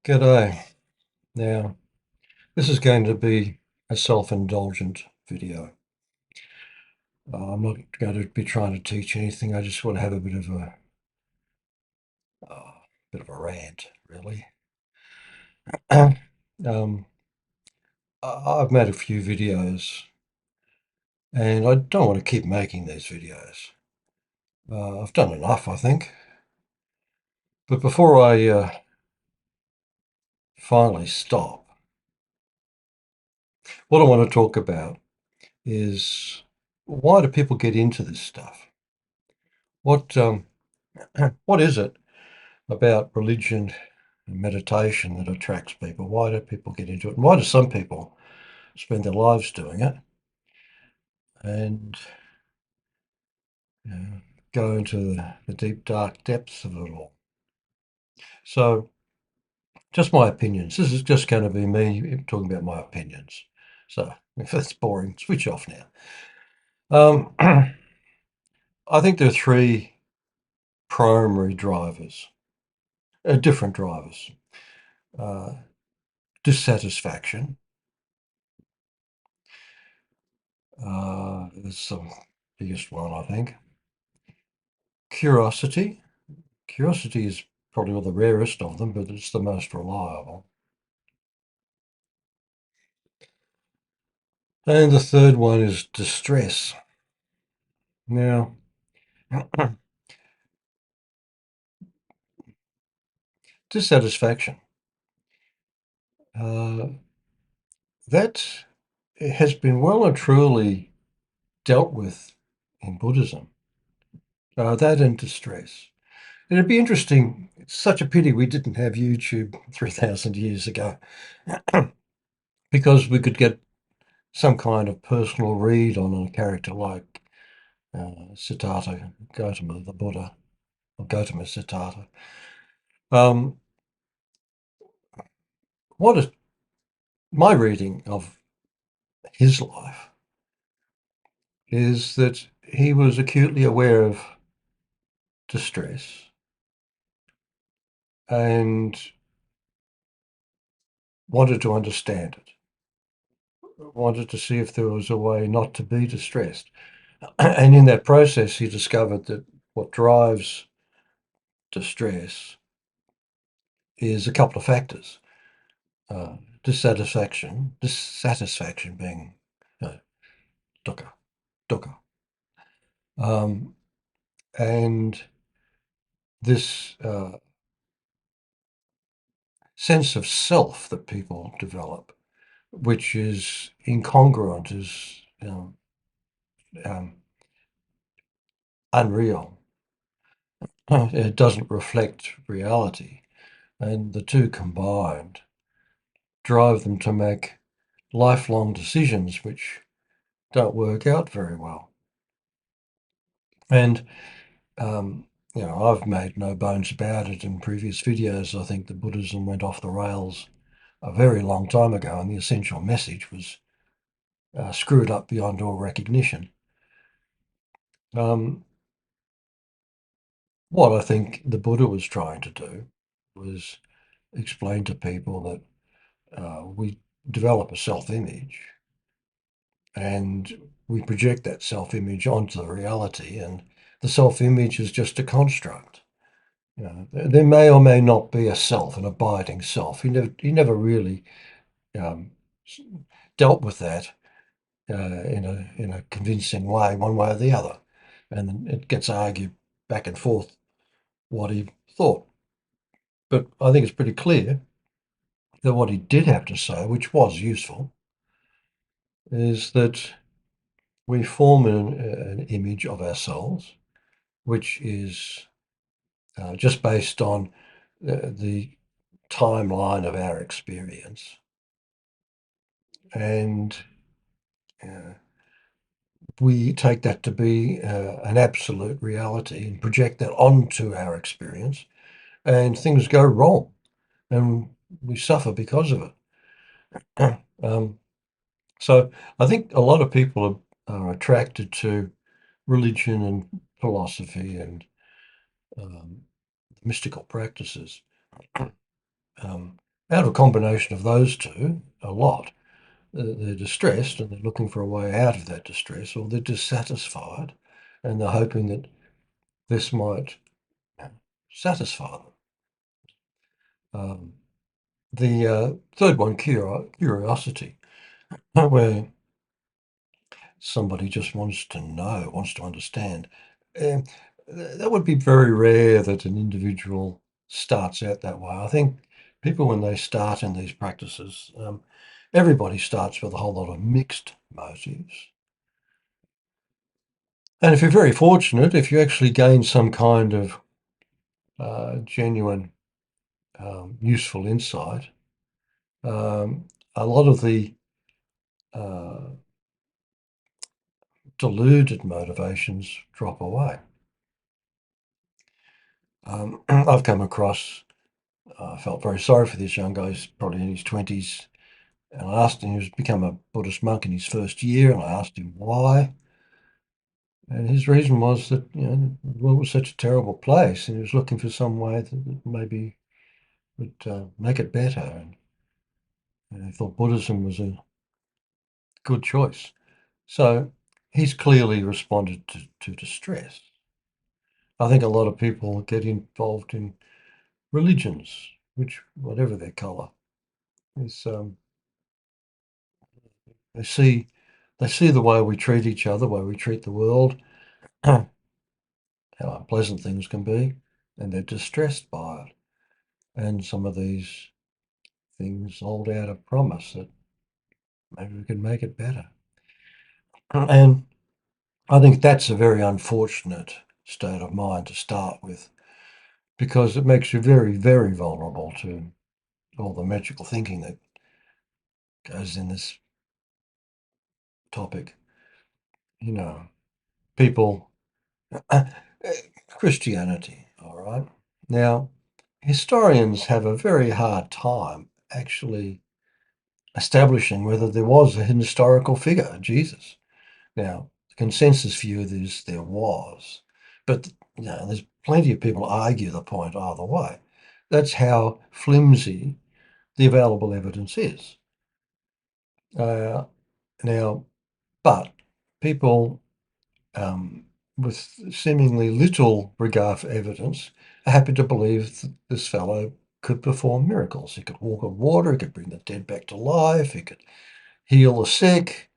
G'day. Now, this is going to be a self-indulgent video. I'm not going to be trying to teach anything. I just want to have a uh, bit of a rant, really. um, I've made a few videos, and I don't want to keep making these videos. I've done enough, I think. But before I finally stop, what I want to talk about is why do people get into this stuff? What what is it about religion and meditation that attracts people? Why do people get into it? And why do some people spend their lives doing it and you know, go into the deep, dark depths of it all? So, just my opinions. This is just going to be me talking about my opinions. So, if that's boring, switch off now. I think there are three primary drivers, different drivers. Uh, Dissatisfaction is the biggest one, I think. Curiosity. Curiosity is probably one of the rarest of them, but it's the most reliable. And the third one is distress. Now, dissatisfaction. Uh, that has been well and truly dealt with in Buddhism. That and distress. And it'd be interesting. It's such a pity we didn't have YouTube 3,000 years ago because we could get some kind of personal read on a character like Siddhartha Gautama, the Buddha, or Gautama Siddhartha. Um, what is my reading of his life is that he was acutely aware of distress and wanted to understand it, wanted to see if there was a way not to be distressed. And in that process, he discovered that what drives distress is a couple of factors. Uh, dissatisfaction being uh, dukkha, dukkha. Um, and this sense of self that people develop, which is incongruent, is um, unreal. It doesn't reflect reality. And the two combined drive them to make lifelong decisions which don't work out very well. And, um, I've made no bones about it in previous videos. I think that Buddhism went off the rails a very long time ago, and the essential message was screwed up beyond all recognition. Um, what I think the Buddha was trying to do was explain to people that we develop a self-image and we project that self-image onto the reality, and the self-image is just a construct. There may or may not be a self, an abiding self. He never really um, dealt with that in a convincing way, one way or the other. And then it gets argued back and forth what he thought. But I think it's pretty clear that what he did have to say, which was useful, is that we form an image of ourselves, which is just based on the timeline of our experience. And uh, we take that to be an absolute reality and project that onto our experience, and things go wrong, and we suffer because of it. um, so I think a lot of people are attracted to religion and philosophy and mystical practices out of a combination of those two, a lot, they're distressed and they're looking for a way out of that distress, or they're dissatisfied and they're hoping that this might satisfy them. The third one, curiosity, where somebody just wants to know, wants to understand. Um, that would be very rare that an individual starts out that way. I think people, when they start in these practices, everybody starts with a whole lot of mixed motives. And if you're very fortunate, if you actually gain some kind of genuine, useful insight, um, a lot of the uh, deluded motivations drop away. I've come across, I felt very sorry for this young guy. He's probably in his 20s. And I asked him, he was become a Buddhist monk in his first year, and I asked him why. And his reason was that, the world was such a terrible place, and he was looking for some way that maybe would make it better. And he thought Buddhism was a good choice. So he's clearly responded to distress. I think a lot of people get involved in religions, which, whatever their colour, is they see they see the way we treat each other, the way we treat the world, how unpleasant things can be, and they're distressed by it. And some of these things hold out a promise that maybe we can make it better. And I think that's a very unfortunate state of mind to start with, because it makes you very, very vulnerable to all the magical thinking that goes in this topic. You know, people, Christianity, all right. Now, historians have a very hard time actually establishing whether there was a historical figure, Jesus. Now, the consensus view is there was, but there's plenty of people argue the point either way. That's how flimsy the available evidence is. Uh, now, but people with seemingly little regard for evidence are happy to believe that this fellow could perform miracles. He could walk on water, he could bring the dead back to life, he could heal the sick,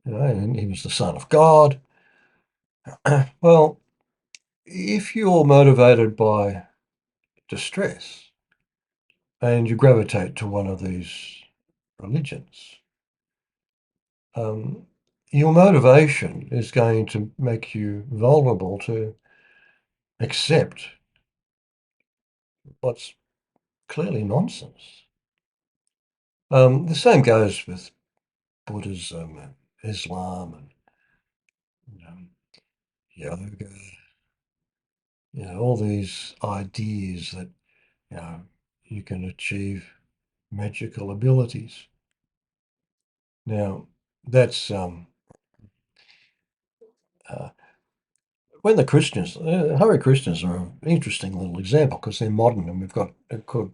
and he was the Son of God. Well, if you're motivated by distress and you gravitate to one of these religions, um, your motivation is going to make you vulnerable to accept what's clearly nonsense. The same goes with Buddhism and Islam and yoga, all these ideas that you know you can achieve magical abilities. Now, that's uh, when the Christians, Hare Krishnas are an interesting little example because they're modern and we've got a good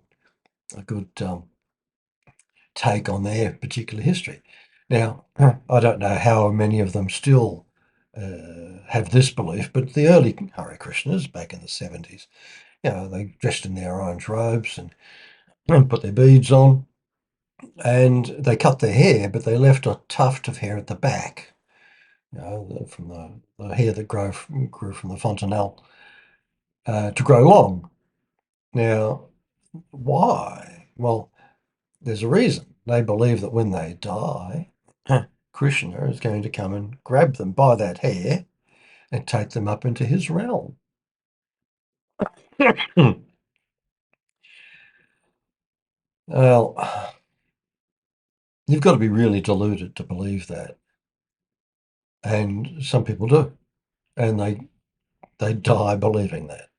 take on their particular history. Now, I don't know how many of them still have this belief, but the early Hare Krishnas back in the 70s, they dressed in their orange robes and put their beads on, and they cut their hair, but they left a tuft of hair at the back, from the hair that grew from the fontanelle to grow long. Now, why? Well, there's a reason. They believe that when they die, Krishna is going to come and grab them by that hair and take them up into his realm. Well, you've got to be really deluded to believe that. And some people do. And they die believing that.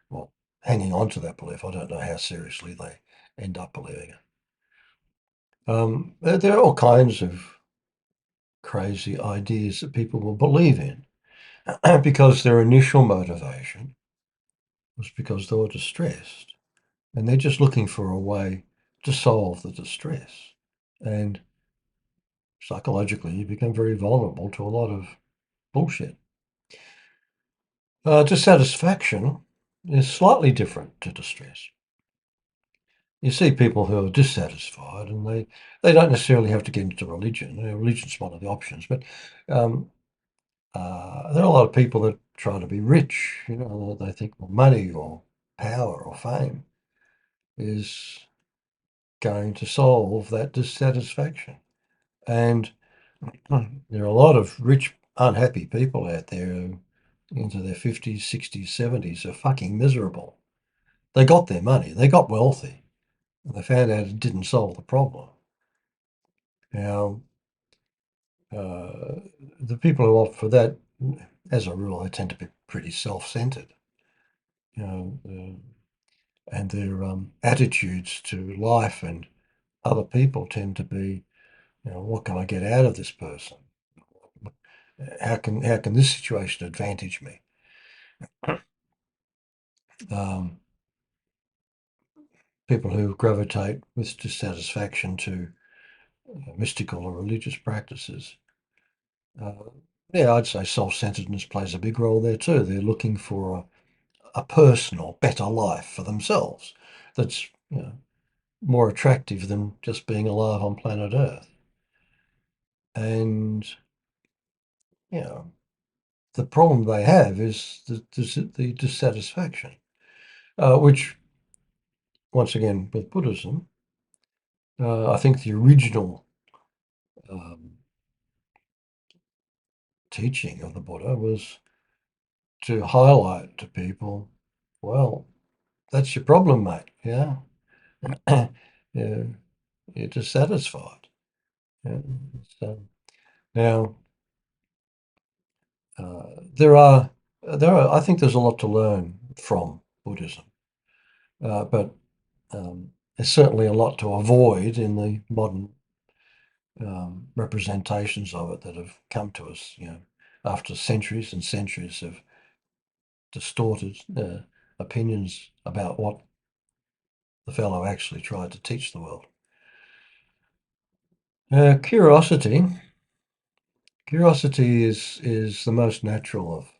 Well, hanging on to that belief. I don't know how seriously they end up believing it. There are all kinds of crazy ideas that people will believe in because their initial motivation was because they were distressed. And they're just looking for a way to solve the distress. And psychologically, you become very vulnerable to a lot of bullshit. Dissatisfaction is slightly different to distress. You see people who are dissatisfied, and they don't necessarily have to get into religion. Religion's one of the options, but um, there are a lot of people that try to be rich. They think, well, money or power or fame is going to solve that dissatisfaction. And there are a lot of rich, unhappy people out there who, into their 50s, 60s, 70s, are fucking miserable. They got their money, they got wealthy, and they found out it didn't solve the problem. Now, uh, the people who opt for that, as a rule, they tend to be pretty self-centered, you know, and their attitudes to life and other people tend to be, what can I get out of this person? How can this situation advantage me? Um, People who gravitate with dissatisfaction to mystical or religious practices. Uh, yeah, I'd say self-centeredness plays a big role there too. They're looking for a personal, better life for themselves that's more attractive than just being alive on planet Earth. And you know, the problem they have is the dissatisfaction, which, once again, with Buddhism, I think the original um, teaching of the Buddha was to highlight to people, well, that's your problem, mate. Yeah, yeah, you're dissatisfied. Yeah. So now uh, there are I think there's a lot to learn from Buddhism, but there's certainly a lot to avoid in the modern representations of it that have come to us. After centuries and centuries of distorted opinions about what the fellow actually tried to teach the world. Curiosity. Curiosity is the most natural of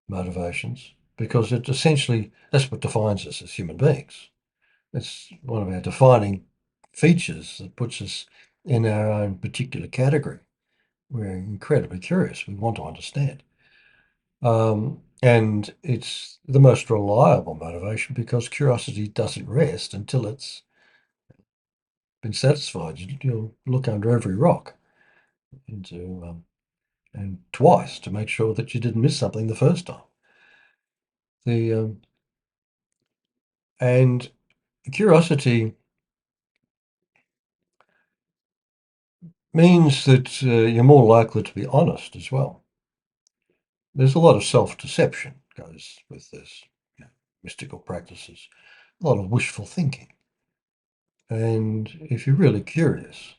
motivations because it essentially that's what defines us as human beings. It's one of our defining features that puts us in our own particular category. We're incredibly curious. We want to understand. And it's the most reliable motivation because curiosity doesn't rest until it's been satisfied. You'll look under every rock and twice to make sure that you didn't miss something the first time. The and curiosity means that you're more likely to be honest as well. There's a lot of self-deception goes with this, mystical practices, a lot of wishful thinking. And if you're really curious,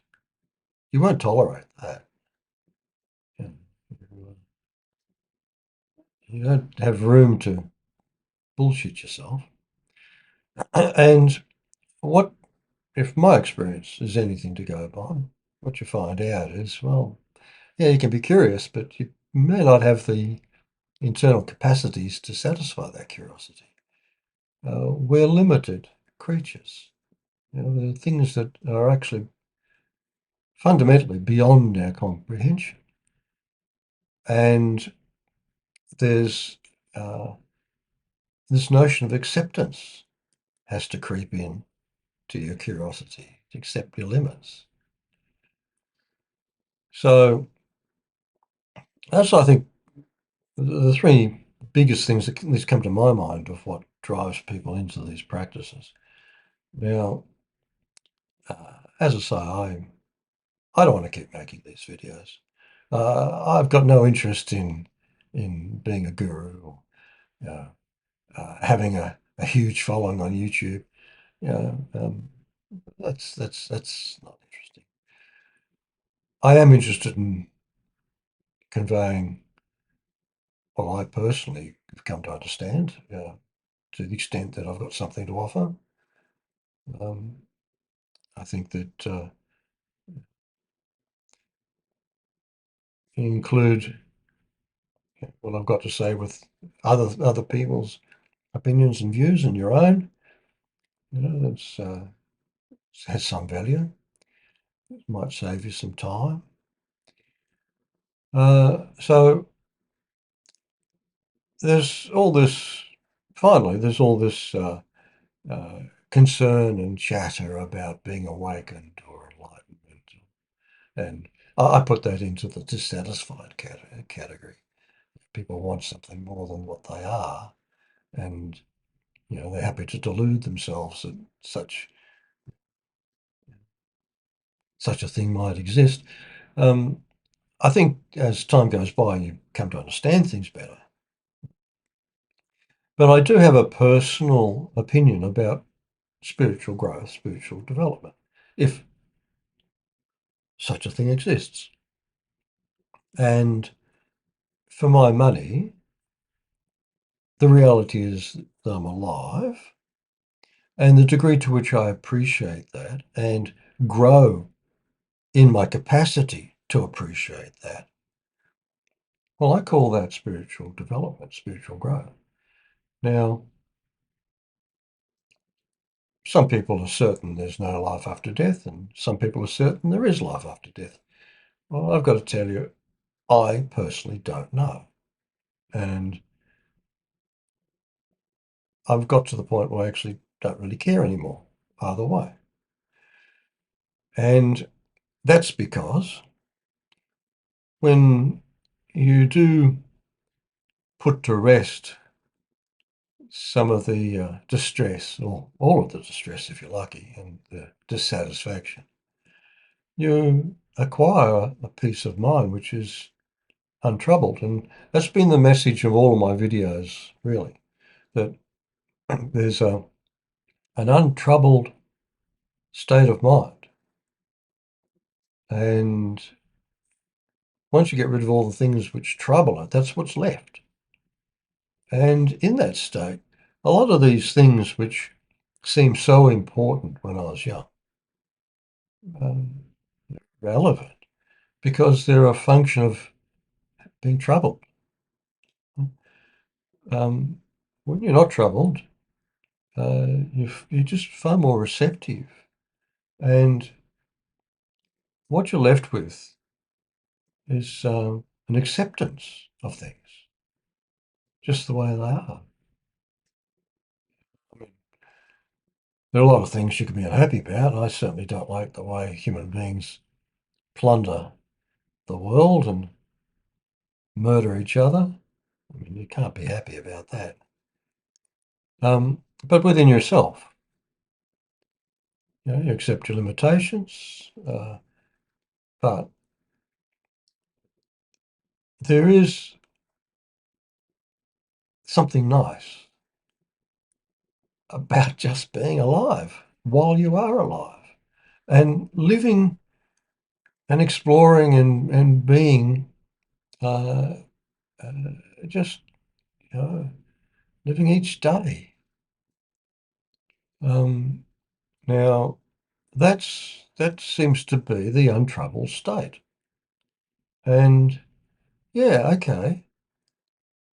you won't tolerate that. You you don't have room to bullshit yourself. And what if my experience is anything to go by, what you find out is, well, yeah, you can be curious, but you may not have the internal capacities to satisfy that curiosity. We're limited creatures. There are things that are actually fundamentally beyond our comprehension. And there's this notion of acceptance has to creep in to your curiosity, to accept your limits. So that's, I think, the three biggest things that come to my mind of what drives people into these practices. Now, as I say, I don't want to keep making these videos. I've got no interest in being a guru or uh, having a huge following on YouTube. You know, that's not interesting. I am interested in conveying what I personally have come to understand, to the extent that I've got something to offer. I think that include what I've got to say with other people's opinions and views and your own. It's it has some value. It might save you some time. So there's all this. Finally, there's all this uh, concern and chatter about being awakened or enlightenment, and I put that into the dissatisfied category. People want something more than what they are, and they're happy to delude themselves that such a thing might exist. Um, I think as time goes by, you come to understand things better. But I do have a personal opinion about spiritual growth, spiritual development, if such a thing exists. And for my money, the reality is that I'm alive, and the degree to which I appreciate that and grow in my capacity to appreciate that, well, I call that spiritual development, spiritual growth. Now, some people are certain there's no life after death, and some people are certain there is life after death. Well, I've got to tell you, I personally don't know. And I've got to the point where I actually don't really care anymore, either way. And that's because when you do put to rest some of the distress, or all of the distress if you're lucky, and the dissatisfaction, you acquire a peace of mind which is untroubled. And that's been the message of all of my videos, really, that there's an untroubled state of mind. And once you get rid of all the things which trouble it, that's what's left. And in that state, a lot of these things which seemed so important when I was young, um, relevant, because they're a function of being troubled. Um, when you're not troubled, you're just far more receptive. And what you're left with is an acceptance of things, just the way they are. I mean, there are a lot of things you can be unhappy about. I certainly don't like the way human beings plunder the world and murder each other. I mean, you can't be happy about that. But within yourself, you accept your limitations, but there is something nice about just being alive while you are alive and living and exploring and being uh, uh, just living each day. Um, Now, that seems to be the untroubled state. And yeah, okay.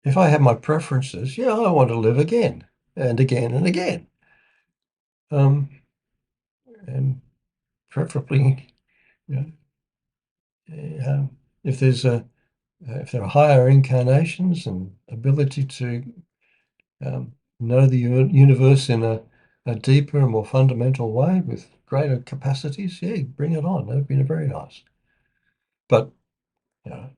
If I have my preferences, yeah, I want to live again and again and again. Um, and preferably, you know, if if there are higher incarnations and ability to know the universe in a deeper and more fundamental way with greater capacities, yeah, bring it on. That'd be very nice. But you know,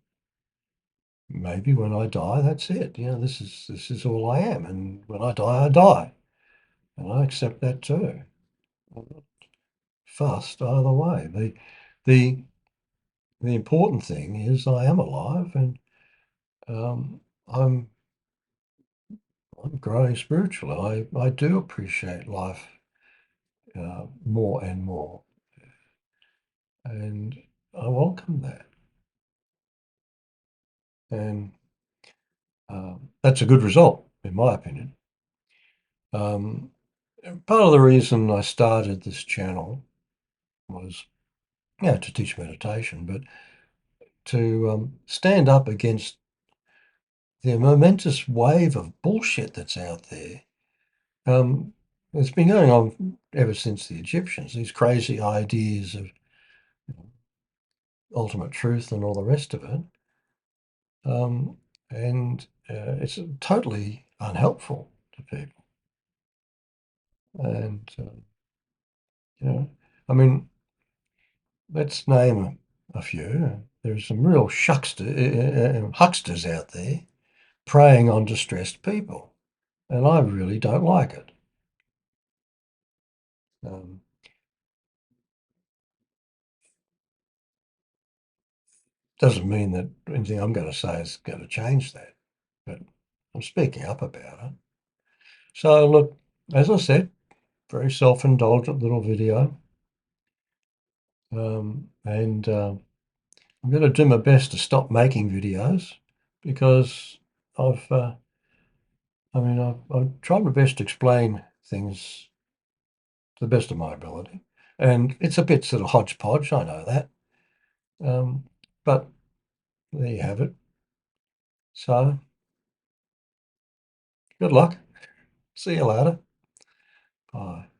maybe when I die, that's it. This is all I am, and when I die, and I accept that too. I'm not fussed either way. The the important thing is I am alive, and um, I'm I'm growing spiritually. I do appreciate life more and more, and I welcome that. And that's a good result, in my opinion. Um, Part of the reason I started this channel was, to teach meditation, but to stand up against the momentous wave of bullshit that's out there. Um, it's been going on ever since the Egyptians, these crazy ideas of ultimate truth and all the rest of it. Um, and it's totally unhelpful to people. And, I mean, let's name a few. There's some real hucksters out there preying on distressed people, and I really don't like it. Um, doesn't mean that anything I'm going to say is going to change that, but I'm speaking up about it. So, look, as I said, very self-indulgent little video, and I'm going to do my best to stop making videos because I've, I've tried my best to explain things to the best of my ability, and it's a bit sort of hodgepodge. I know that, but there you have it. So, good luck. See you later. Bye.